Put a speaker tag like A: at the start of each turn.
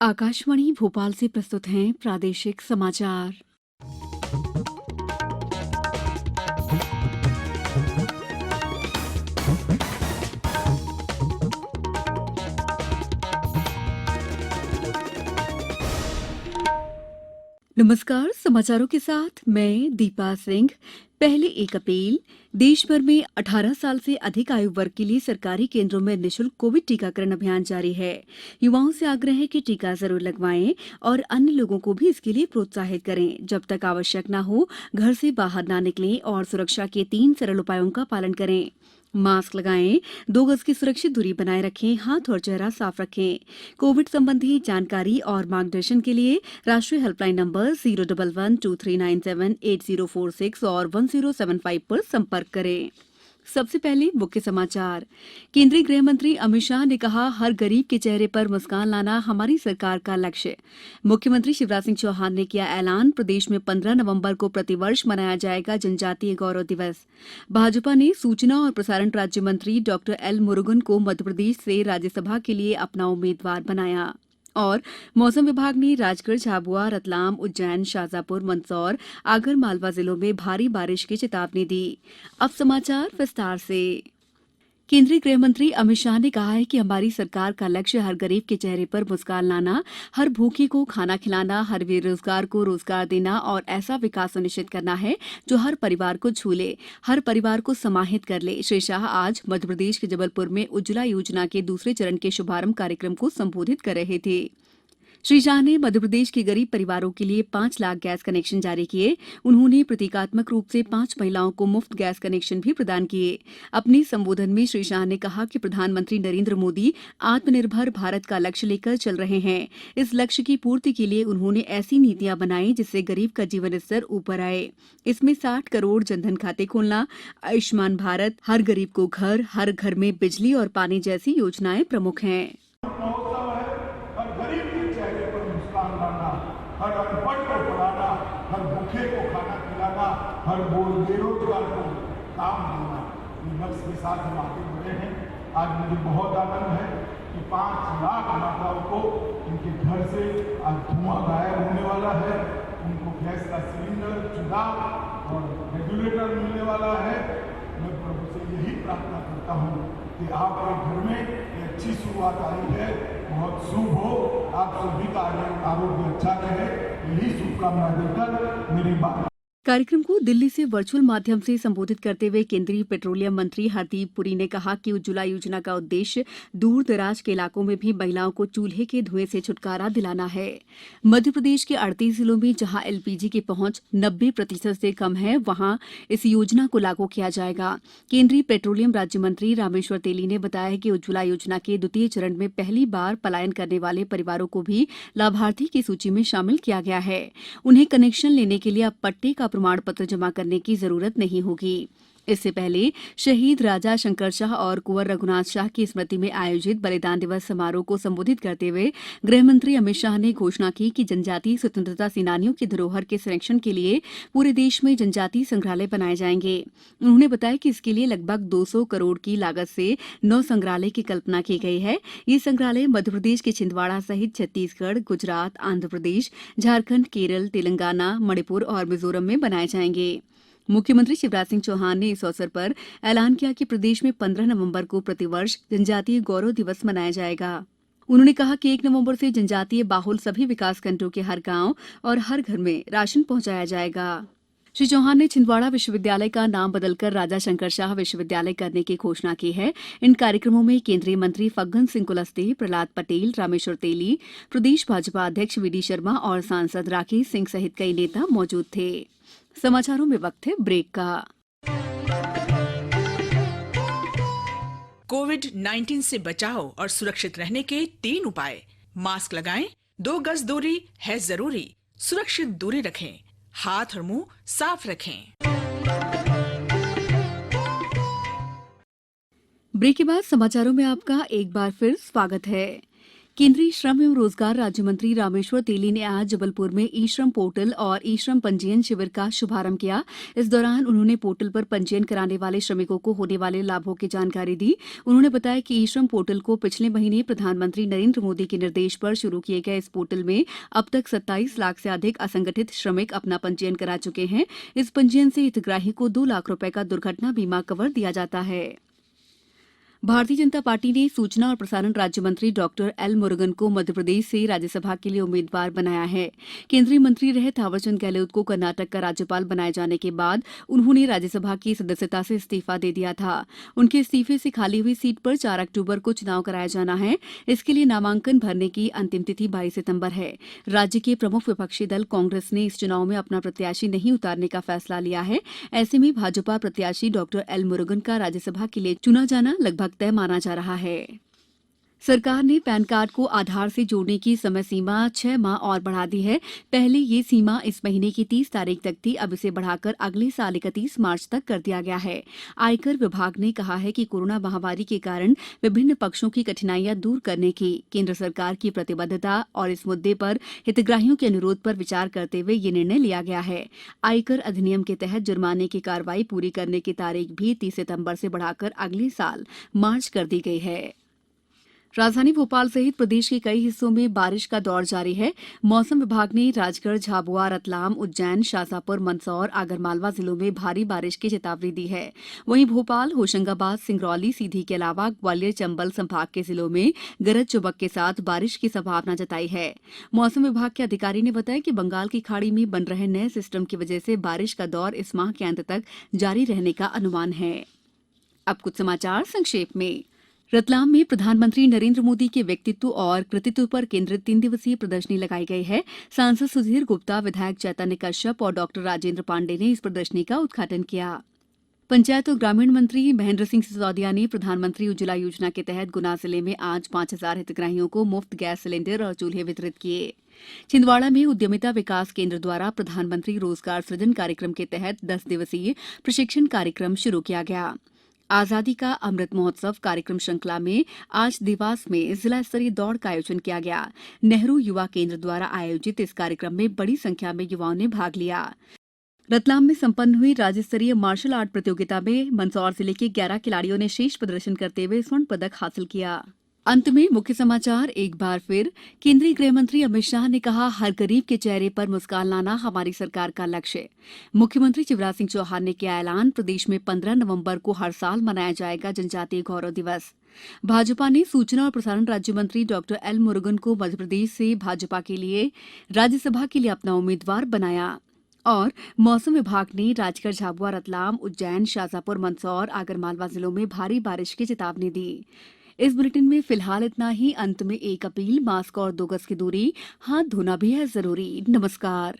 A: आकाशवाणी भोपाल से प्रस्तुत हैं प्रादेशिक समाचार। नमस्कार, समाचारों के साथ मैं दीपा सिंह। पहले 1 अप्रैल देश भर में 18 साल से अधिक आयु वर्ग के लिए सरकारी केंद्रों में निःशुल्क कोविड टीकाकरण अभियान जारी है। युवाओं से आग्रह है कि टीका जरूर लगवाएं और अन्य लोगों को भी इसके लिए प्रोत्साहित करें। जब तक आवश्यक न हो, घर से बाहर न निकलें और सुरक्षा के 3 सरल उपायों का पालन करें। मास्क लगाएं, 2 गज की सुरक्षित दूरी बनाए रखें, हाथ और चेहरा साफ रखें। कोविड संबंधी जानकारी और मार्गदर्शन के लिए राष्ट्रीय हेल्पलाइन नंबर 011-2397-8046 और 1075 पर संपर्क करें। सबसे पहले मुख्य समाचार। केंद्रीय गृह मंत्री अमित शाह ने कहा, हर गरीब के चेहरे पर मुस्कान लाना हमारी सरकार का लक्ष्य। मुख्यमंत्री शिवराज सिंह चौहान ने किया ऐलान, प्रदेश में 15 नवंबर को प्रतिवर्ष मनाया जाएगा जनजातीय गौरव दिवस। भाजपा ने सूचना और प्रसारण राज्य मंत्री डॉक्टर एल मुरुगन को मध्यप्रदेश से राज्यसभा के लिए अपना उम्मीदवार बनाया। और मौसम विभाग ने राजगढ़, झाबुआ, रतलाम, उज्जैन, शाजापुर, मंदसौर, आगर मालवा जिलों में भारी बारिश की चेतावनी दी। अब समाचार विस्तार से। केंद्रीय गृह मंत्री अमित शाह ने कहा है कि हमारी सरकार का लक्ष्य हर गरीब के चेहरे पर मुस्कान लाना, हर भूखे को खाना खिलाना, हर बेरोजगार को रोजगार देना और ऐसा विकास सुनिश्चित करना है जो हर परिवार को छू ले, हर परिवार को समाहित कर ले। श्री शाह आज मध्यप्रदेश के जबलपुर में उज्ज्वला योजना के दूसरे चरण के शुभारंभ कार्यक्रम को संबोधित कर रहे थे। श्री शाह ने मध्यप्रदेश के गरीब परिवारों के लिए 5 लाख गैस कनेक्शन जारी किए। उन्होंने प्रतीकात्मक रूप से 5 महिलाओं को मुफ्त गैस कनेक्शन भी प्रदान किए। अपने संबोधन में श्री शाह ने कहा कि प्रधानमंत्री नरेंद्र मोदी आत्मनिर्भर भारत का लक्ष्य लेकर चल रहे हैं। इस लक्ष्य की पूर्ति के लिए उन्होंने ऐसी नीतियां बनाई जिससे गरीब का जीवन स्तर ऊपर आए। इसमें 60 करोड़ जनधन खाते खोलना, आयुष्मान भारत, हर गरीब को घर, हर घर में बिजली और पानी जैसी योजनाएं प्रमुख हैं।
B: हर अनपढ़ को पढ़ाना, हर भूखे को खाना खिलाना, हर बेरोजगार को काम देना, ये लक्ष्य के साथ हम आगे बढ़े हैं। आज मुझे बहुत आनंद है कि 5 लाख माताओं को इनके घर से आज धुआं गायब होने वाला है, उनको गैस का सिलेंडर, चूल्हा और रेगुलेटर मिलने वाला है। मैं प्रभु से यही प्रार्थना करता हूँ कि आपके घर में ये अच्छी शुरुआत आई है, बहुत शुभ हो, आप सभी का आरोग्य अच्छा रहे, यही शुभकामना देकर मेरी बात।
A: कार्यक्रम को दिल्ली से वर्चुअल माध्यम से संबोधित करते हुए केंद्रीय पेट्रोलियम मंत्री हरदीप पुरी ने कहा कि उज्ज्वला योजना का उद्देश्य दूर दराज के इलाकों में भी महिलाओं को चूल्हे के धुएं से छुटकारा दिलाना है। मध्य प्रदेश के 38 जिलों में जहां एलपीजी की पहुंच 90% से कम है, वहां इस योजना को लागू किया जाएगा। केंद्रीय पेट्रोलियम राज्य मंत्री रामेश्वर तेली ने बताया कि उज्ज्वला योजना के द्वितीय चरण में पहली बार पलायन करने वाले परिवारों को भी लाभार्थी की सूची में शामिल किया गया है। उन्हें कनेक्शन लेने के लिए अब पट्टे का प्रमाण पत्र जमा करने की जरूरत नहीं होगी। इससे पहले शहीद राजा शंकर शाह और कुंवर रघुनाथ शाह की स्मृति में आयोजित बलिदान दिवस समारोह को संबोधित करते हुए गृह मंत्री अमित शाह ने घोषणा की कि जनजातीय स्वतंत्रता सेनानियों की धरोहर के संरक्षण के लिए पूरे देश में जनजातीय संग्रहालय बनाए जाएंगे। उन्होंने बताया कि इसके लिए लगभग 200 करोड़ की लागत से 9 संग्रहालय की कल्पना की गई है। ये संग्रहालय मध्यप्रदेश के छिंदवाड़ा सहित छत्तीसगढ़, गुजरात, आंध्र प्रदेश, झारखंड, केरल, तेलंगाना, मणिपुर और मिजोरम में बनाए जाएंगे। मुख्यमंत्री शिवराज सिंह चौहान ने इस अवसर पर ऐलान किया कि प्रदेश में 15 नवंबर को प्रतिवर्ष जनजातीय गौरव दिवस मनाया जाएगा। उन्होंने कहा कि 1 नवंबर से जनजातीय बाहुल सभी विकासखंडों के हर गांव और हर घर में राशन पहुंचाया जाएगा। श्री चौहान ने छिंदवाड़ा विश्वविद्यालय का नाम बदलकर राजा शंकर शाह विश्वविद्यालय करने की घोषणा की है। इन कार्यक्रमों में केंद्रीय मंत्री फग्गन सिंह कुलस्ते, प्रहलाद पटेल, रामेश्वर तेली, प्रदेश भाजपा अध्यक्ष वीडी शर्मा और सांसद राकेश सिंह सहित कई नेता मौजूद थे। समाचारों में वक्त है ब्रेक का।
C: कोविड-19 से बचाव और सुरक्षित रहने के 3 उपाय। मास्क लगाएं, 2 गज दूरी है जरूरी, सुरक्षित दूरी रखें, हाथ और मुंह साफ रखें।
A: ब्रेक के बाद समाचारों में आपका एक बार फिर स्वागत है। केंद्रीय श्रम एवं रोजगार राज्य मंत्री रामेश्वर तेली ने आज जबलपुर में ई श्रम पोर्टल और ई श्रम पंजीयन शिविर का शुभारंभ किया। इस दौरान उन्होंने पोर्टल पर पंजीयन कराने वाले श्रमिकों को होने वाले लाभों की जानकारी दी। उन्होंने बताया कि ई श्रम पोर्टल को पिछले महीने प्रधानमंत्री नरेंद्र मोदी के निर्देश पर शुरू किए गए इस पोर्टल में अब तक 27 लाख से अधिक असंगठित श्रमिक अपना पंजीयन करा चुके हैं। इस पंजीयन से हितग्राही को 2 लाख रुपए का दुर्घटना बीमा कवर दिया जाता है। भारतीय जनता पार्टी ने सूचना और प्रसारण राज्य मंत्री डॉक्टर एल मुरुगन को मध्यप्रदेश से राज्यसभा के लिए उम्मीदवार बनाया है। केंद्रीय मंत्री रहे थावरचंद गहलोत को कर्नाटक का राज्यपाल बनाए जाने के बाद उन्होंने राज्यसभा की सदस्यता से इस्तीफा दे दिया था। उनके इस्तीफे से खाली हुई सीट पर 4 अक्टूबर को चुनाव कराया जाना है। इसके लिए नामांकन भरने की अंतिम तिथि 22 सितंबर है। राज्य के प्रमुख विपक्षी दल कांग्रेस ने इस चुनाव में अपना प्रत्याशी नहीं उतारने का फैसला लिया है। ऐसे में भाजपा प्रत्याशी डॉक्टर एल मुरुगन का राज्यसभा के लिए चुना जाना लगभग तय माना जा रहा है। सरकार ने पैन कार्ड को आधार से जोड़ने की समय सीमा 6 माह और बढ़ा दी है। पहले ये सीमा इस महीने की 30 तारीख तक थी। अब इसे बढ़ाकर अगले साल 31 मार्च तक कर दिया गया है। आयकर विभाग ने कहा है कि कोरोना महामारी के कारण विभिन्न पक्षों की कठिनाइयां दूर करने की केंद्र सरकार की प्रतिबद्धता और इस मुद्दे पर हितग्राहियों के अनुरोध पर विचार करते हुए ये निर्णय लिया गया है। आयकर अधिनियम के तहत जुर्माने की कार्रवाई पूरी करने की तारीख भी 30 सितंबर से बढ़ाकर अगले साल मार्च कर दी गई है। राजधानी भोपाल सहित प्रदेश के कई हिस्सों में बारिश का दौर जारी है। मौसम विभाग ने राजगढ़, झाबुआ, रतलाम, उज्जैन, शाजापुर, मंदसौर, आगरमालवा जिलों में भारी बारिश की चेतावनी दी है। वहीं भोपाल, होशंगाबाद, सिंगरौली, सीधी के अलावा ग्वालियर, चंबल संभाग के जिलों में गरज चमक के साथ बारिश की संभावना जताई है। मौसम विभाग के अधिकारी ने बताया कि बंगाल की खाड़ी में बन रहे नए सिस्टम की वजह से बारिश का दौर इस माह के अंत तक जारी रहने का अनुमान है। अब कुछ समाचार संक्षेप में। रतलाम में प्रधानमंत्री नरेंद्र मोदी के व्यक्तित्व और कृतित्व पर केंद्रित 3 दिवसीय प्रदर्शनी लगाई गई है। सांसद सुधीर गुप्ता, विधायक चैतन्य कश्यप और डॉक्टर राजेंद्र पांडे ने इस प्रदर्शनी का उद्घाटन किया। पंचायत और ग्रामीण मंत्री महेंद्र सिंह सिसोदिया ने प्रधानमंत्री उज्ज्वला योजना के तहत गुना जिले में आज 5000 हितग्राहियों को मुफ्त गैस सिलेंडर और चूल्हे वितरित किए। छिंदवाड़ा में उद्यमिता विकास केंद्र द्वारा प्रधानमंत्री रोजगार सृजन कार्यक्रम के तहत 10 दिवसीय प्रशिक्षण कार्यक्रम शुरू किया गया। आजादी का अमृत महोत्सव कार्यक्रम श्रृंखला में आज देवास में जिला स्तरीय दौड़ का आयोजन किया गया। नेहरू युवा केंद्र द्वारा आयोजित इस कार्यक्रम में बड़ी संख्या में युवाओं ने भाग लिया। रतलाम में संपन्न हुई राज्य स्तरीय मार्शल आर्ट प्रतियोगिता में मंदसौर जिले के 11 खिलाड़ियों ने श्रेष्ठ प्रदर्शन करते हुए स्वर्ण पदक हासिल किया। अंत में मुख्य समाचार एक बार फिर। केंद्रीय गृह मंत्री अमित शाह ने कहा, हर गरीब के चेहरे पर मुस्कान लाना हमारी सरकार का लक्ष्य। मुख्यमंत्री शिवराज सिंह चौहान ने किया ऐलान, प्रदेश में 15 नवंबर को हर साल मनाया जाएगा जनजातीय गौरव दिवस। भाजपा ने सूचना और प्रसारण राज्य मंत्री डॉक्टर एल मुरुगन को मध्यप्रदेश से भाजपा के लिए राज्यसभा के लिए अपना उम्मीदवार बनाया। और मौसम विभाग ने राजगढ़, झाबुआ, रतलाम, उज्जैन, शाजापुर, मंदसौर, आगरमालवा जिलों में भारी बारिश की चेतावनी दी। इस बुलेटिन में फिलहाल इतना ही। अंत में एक अपील, मास्क और 2 गज की दूरी, हाथ धोना भी है जरूरी। नमस्कार।